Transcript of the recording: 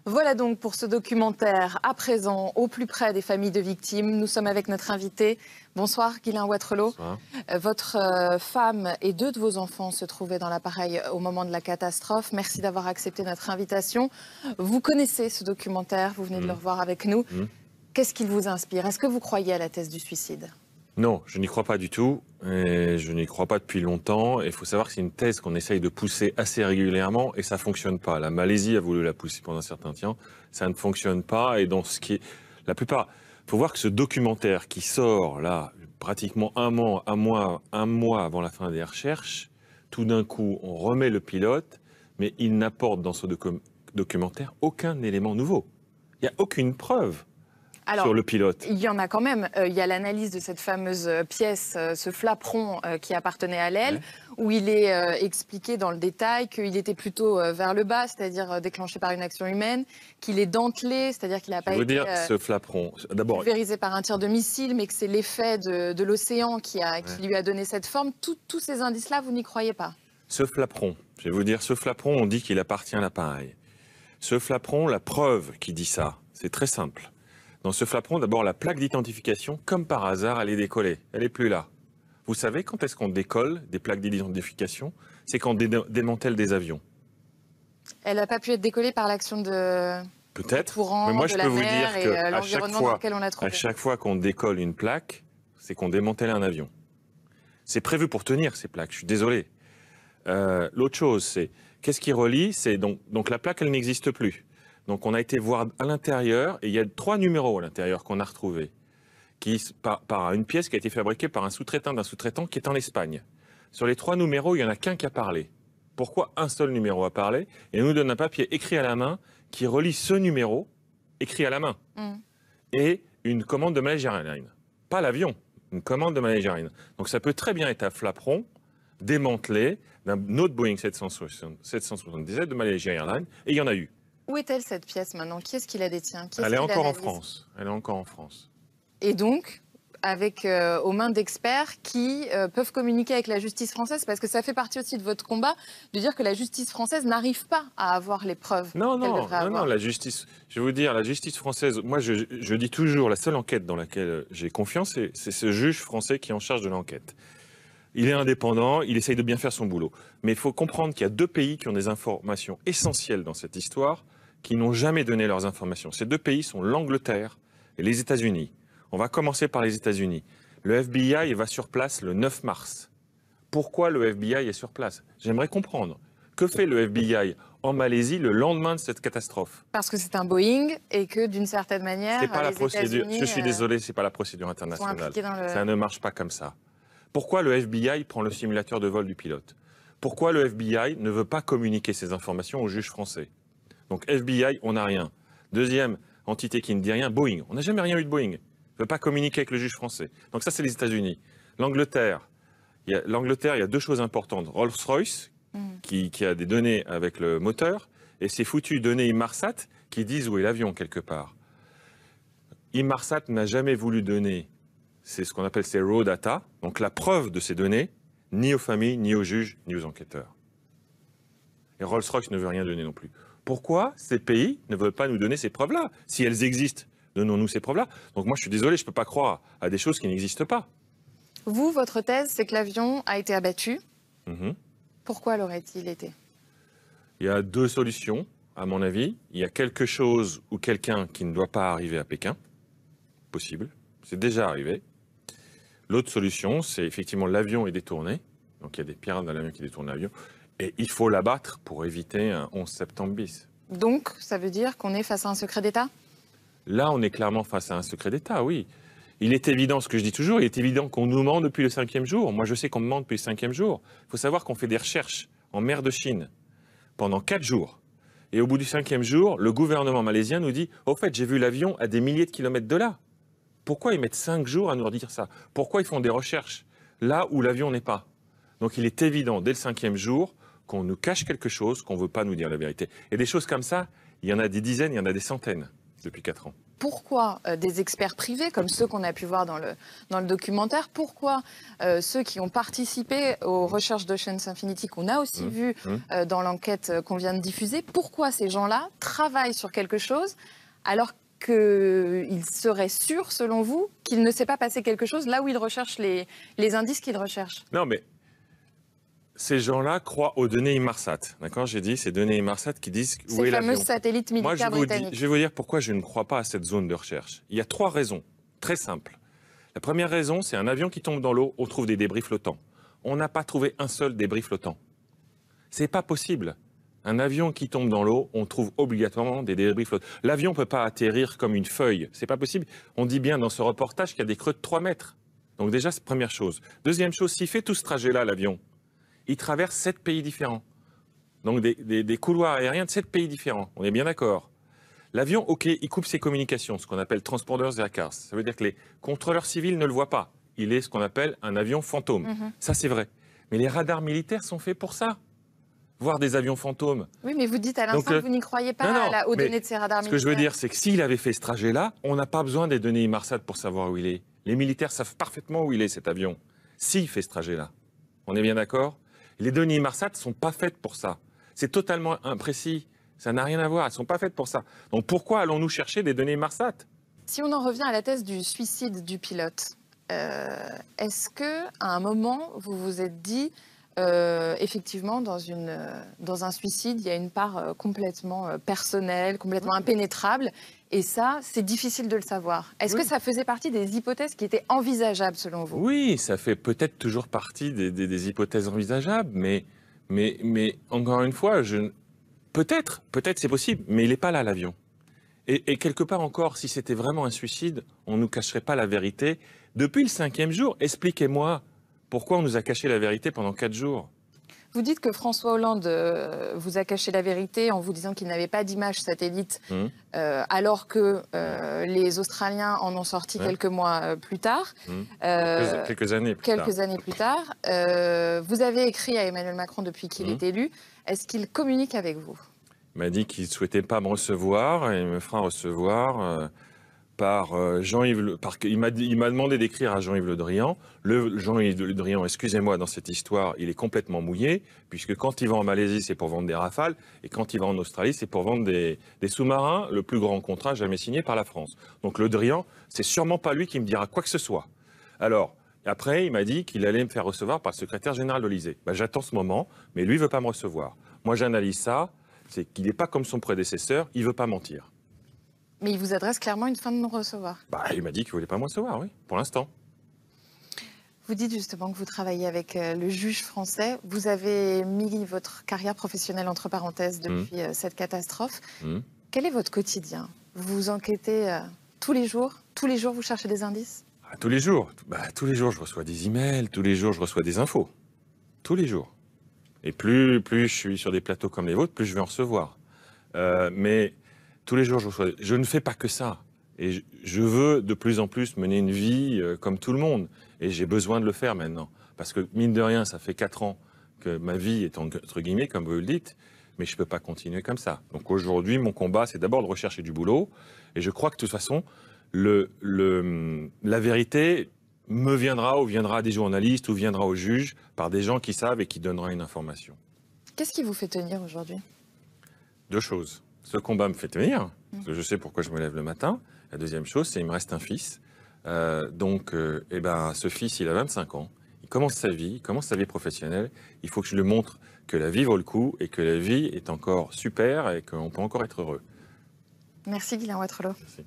Voilà donc pour ce documentaire à présent au plus près des familles de victimes. Nous sommes avec notre invité. Bonsoir Guylain Wattrelos. Bonsoir. Votre femme et 2 de vos enfants se trouvaient dans l'appareil au moment de la catastrophe. Merci d'avoir accepté notre invitation. Vous connaissez ce documentaire, vous venez de le revoir avec nous. Qu'est-ce qu'il vous inspire? Est-ce que vous croyez à la thèse du suicide? Non, je n'y crois pas du tout. Et je n'y crois pas depuis longtemps. Il faut savoir que c'est une thèse qu'on essaye de pousser assez régulièrement et ça ne fonctionne pas. La Malaisie a voulu la pousser pendant un certain temps. Ça ne fonctionne pas. Et dans ce qui est... La plupart... Il faut voir que ce documentaire qui sort là, pratiquement un mois avant la fin des recherches, tout d'un coup, on remet le pilote, mais il n'apporte dans ce documentaire aucun élément nouveau. Il n'y a aucune preuve. Alors, sur le pilote. Il y en a quand même. Il y a l'analyse de cette fameuse pièce, ce flaperon qui appartenait à l'aile, où il est expliqué dans le détail qu'il était plutôt vers le bas, c'est-à-dire déclenché par une action humaine, qu'il est dentelé, c'est-à-dire qu'il n'a pas été ce flaperon, d'abord, pulvérisé par un tir de missile, mais que c'est l'effet de l'océan qui lui a donné cette forme. Tous ces indices-là, vous n'y croyez pas? Ce flaperon, je vais vous dire, ce flaperon, on dit qu'il appartient à l'appareil. Ce flaperon, la preuve qui dit ça, c'est très simple. Dans ce flaperon, d'abord, la plaque d'identification, comme par hasard, elle est décollée. Elle n'est plus là. Vous savez quand est-ce qu'on décolle des plaques d'identification? C'est quand on démantèle des avions. Elle n'a pas pu être décollée par l'action de... Peut-être, courant, mais moi de je la peux vous mer dire et l'environnement dans lequel on l'a trouvé. à chaque fois qu'on décolle une plaque, c'est qu'on démantèle un avion. C'est prévu pour tenir ces plaques, je suis désolé. L'autre chose, c'est qu'est-ce qui relie? C'est donc la plaque, elle n'existe plus. Donc on a été voir à l'intérieur, et il y a 3 numéros à l'intérieur qu'on a retrouvés, par une pièce qui a été fabriquée par un sous-traitant d'un sous-traitant qui est en Espagne. Sur les 3 numéros, il n'y en a qu'un qui a parlé. Pourquoi un seul numéro a parlé? Et il nous donne un papier écrit à la main qui relie ce numéro, écrit à la main, et une commande de Malaysia Airlines. Pas l'avion, une commande de Malaysia Airlines. Donc ça peut très bien être un flaperon démantelé d'un autre Boeing 777 de Malaysia Airlines, et il y en a eu. Où est-elle cette pièce maintenant? Qui est-ce qui la détient? Elle est encore en France. Elle est encore en France. Et donc, avec aux mains d'experts qui peuvent communiquer avec la justice française, parce que ça fait partie aussi de votre combat, de dire que la justice française n'arrive pas à avoir les preuves qu'elle devrait avoir. Non, la justice, je vais vous dire, la justice française, moi je dis toujours, la seule enquête dans laquelle j'ai confiance, c'est ce juge français qui est en charge de l'enquête. Il est indépendant, il essaye de bien faire son boulot. Mais il faut comprendre qu'il y a 2 pays qui ont des informations essentielles dans cette histoire, qui n'ont jamais donné leurs informations. Ces 2 pays sont l'Angleterre et les États-Unis. On va commencer par les États-Unis. Le FBI va sur place le 9 mars. Pourquoi le FBI est sur place? J'aimerais comprendre. Que fait le FBI en Malaisie le lendemain de cette catastrophe? Parce que c'est un Boeing et que d'une certaine manière, c'est pas la les procédure. États-Unis, Je suis désolé, c'est pas la procédure internationale. Ça ne marche pas comme ça. Pourquoi le FBI prend le simulateur de vol du pilote? Pourquoi le FBI ne veut pas communiquer ces informations au juge français? Donc FBI, on n'a rien. Deuxième entité qui ne dit rien, Boeing. On n'a jamais rien eu de Boeing. Ne veut pas communiquer avec le juge français. Donc ça, c'est les États-Unis. L'Angleterre, il y a 2 choses importantes. Rolls-Royce, qui a des données avec le moteur, et ces foutues données Inmarsat qui disent où est l'avion quelque part. Inmarsat n'a jamais voulu donner, c'est ce qu'on appelle ces raw data, donc la preuve de ces données, ni aux familles, ni aux juges, ni aux enquêteurs. Et Rolls-Royce ne veut rien donner non plus. Pourquoi ces pays ne veulent pas nous donner ces preuves-là? Si elles existent, donnons-nous ces preuves-là. Donc moi, je suis désolé, je ne peux pas croire à des choses qui n'existent pas. Vous, votre thèse, c'est que l'avion a été abattu. Pourquoi l'aurait-il été? Il y a 2 solutions, à mon avis. Il y a quelque chose ou quelqu'un qui ne doit pas arriver à Pékin. Possible. C'est déjà arrivé. L'autre solution, c'est effectivement l'avion est détourné. Donc il y a des pirates dans l'avion qui détournent l'avion. Et il faut l'abattre pour éviter un 11 septembre bis. Donc, ça veut dire qu'on est face à un secret d'État? Là, on est clairement face à un secret d'État, oui. Il est évident, ce que je dis toujours, il est évident qu'on nous ment depuis le 5e jour. Moi, je sais qu'on me ment depuis le 5e jour. Il faut savoir qu'on fait des recherches en mer de Chine pendant 4 jours. Et au bout du 5e jour, le gouvernement malaisien nous dit « Au fait, j'ai vu l'avion à des milliers de kilomètres de là ». Pourquoi ils mettent 5 jours à nous dire ça? Pourquoi ils font des recherches là où l'avion n'est pas? Donc il est évident, dès le 5e jour, qu'on nous cache quelque chose, qu'on ne veut pas nous dire la vérité. Et des choses comme ça, il y en a des dizaines, il y en a des centaines depuis 4 ans. pourquoi des experts privés, comme ceux qu'on a pu voir dans le documentaire, pourquoi ceux qui ont participé aux recherches d'Ocean's Infinity, qu'on a aussi vu dans l'enquête qu'on vient de diffuser, pourquoi ces gens-là travaillent sur quelque chose alors qu'il serait sûr, selon vous, qu'il ne s'est pas passé quelque chose là où ils recherchent les indices qu'ils recherchent? Non, mais ces gens-là croient aux données Inmarsat. D'accord, j'ai dit, ces données Inmarsat qui disent où est l'avion. Ces fameux satellites militaires britanniques. Je vais vous dire pourquoi je ne crois pas à cette zone de recherche. Il y a 3 raisons, très simples. La première raison, c'est un avion qui tombe dans l'eau, on trouve des débris flottants. On n'a pas trouvé un seul débris flottant. C'est pas possible. Un avion qui tombe dans l'eau, on trouve obligatoirement des débris flottants. L'avion ne peut pas atterrir comme une feuille. C'est pas possible. On dit bien dans ce reportage qu'il y a des creux de 3 mètres. Donc déjà, c'est première chose. Deuxième chose, s'il fait tout ce trajet-là, l'avion, il traverse 7 pays différents. Donc des couloirs aériens de 7 pays différents. On est bien d'accord. L'avion, OK, il coupe ses communications, ce qu'on appelle transponders aircars. Ça veut dire que les contrôleurs civils ne le voient pas. Il est ce qu'on appelle un avion fantôme. Ça, c'est vrai. Mais les radars militaires sont faits pour ça. Voir des avions fantômes. Oui, mais vous dites à l'instant que vous n'y croyez pas aux données de ces radars militaires. Ce que je veux dire, c'est que s'il avait fait ce trajet-là, on n'a pas besoin des données Inmarsat pour savoir où il est. Les militaires savent parfaitement où il est, cet avion, s'il fait ce trajet-là. On est bien d'accord? Les données Inmarsat ne sont pas faites pour ça. C'est totalement imprécis. Ça n'a rien à voir. Elles ne sont pas faites pour ça. Donc pourquoi allons-nous chercher des données Inmarsat? Si on en revient à la thèse du suicide du pilote, est-ce qu'à un moment, vous vous êtes dit... effectivement, dans un suicide, il y a une part complètement personnelle, complètement impénétrable. Et ça, c'est difficile de le savoir. Est-ce que ça faisait partie des hypothèses qui étaient envisageables, selon vous? Oui, ça fait peut-être toujours partie des hypothèses envisageables, mais encore une fois, peut-être c'est possible, mais il n'est pas là, l'avion. Et quelque part encore, si c'était vraiment un suicide, on ne nous cacherait pas la vérité. Depuis le 5e jour, expliquez-moi, pourquoi on nous a caché la vérité pendant 4 jours? Vous dites que François Hollande vous a caché la vérité en vous disant qu'il n'avait pas d'image satellite, alors que les Australiens en ont sorti quelques mois plus tard. Quelques années plus tard. Vous avez écrit à Emmanuel Macron depuis qu'il est élu. Est-ce qu'il communique avec vous? Il m'a dit qu'il ne souhaitait pas me recevoir et il me fera recevoir... par Jean-Yves... Il m'a demandé d'écrire à Jean-Yves Le Drian. Jean-Yves Le Drian, excusez-moi, dans cette histoire, il est complètement mouillé, puisque quand il va en Malaisie, c'est pour vendre des Rafales, et quand il va en Australie, c'est pour vendre des sous-marins, le plus grand contrat jamais signé par la France. Donc Le Drian, c'est sûrement pas lui qui me dira quoi que ce soit. Alors, après, il m'a dit qu'il allait me faire recevoir par le secrétaire général de l'Élysée. Ben, j'attends ce moment, mais lui ne veut pas me recevoir. Moi, j'analyse ça, c'est qu'il n'est pas comme son prédécesseur, il ne veut pas mentir. Mais il vous adresse clairement une fin de non-recevoir. Il m'a dit qu'il ne voulait pas me recevoir, oui, pour l'instant. Vous dites justement que vous travaillez avec le juge français. Vous avez mis votre carrière professionnelle entre parenthèses depuis cette catastrophe. Quel est votre quotidien? Vous enquêtez tous les jours? Tous les jours, vous cherchez des indices? Tous les jours. Tous les jours, je reçois des emails. Tous les jours, je reçois des infos. Tous les jours. Et plus je suis sur des plateaux comme les vôtres, plus je vais en recevoir. Mais... tous les jours, je ne fais pas que ça. Et je veux de plus en plus mener une vie comme tout le monde. Et j'ai besoin de le faire maintenant. Parce que, mine de rien, ça fait 4 ans que ma vie est entre guillemets, comme vous le dites, mais je ne peux pas continuer comme ça. Donc aujourd'hui, mon combat, c'est d'abord de rechercher du boulot. Et je crois que de toute façon, la vérité me viendra ou viendra à des journalistes ou viendra aux juges par des gens qui savent et qui donneront une information. Qu'est-ce qui vous fait tenir aujourd'hui? 2 choses. Ce combat me fait tenir, parce que je sais pourquoi je me lève le matin. La deuxième chose, c'est qu'il me reste un fils. Ce fils, il a 25 ans. Il commence sa vie professionnelle. Il faut que je lui montre que la vie vaut le coup et que la vie est encore super et qu'on peut encore être heureux. Merci Guilain Wattrelos. Merci.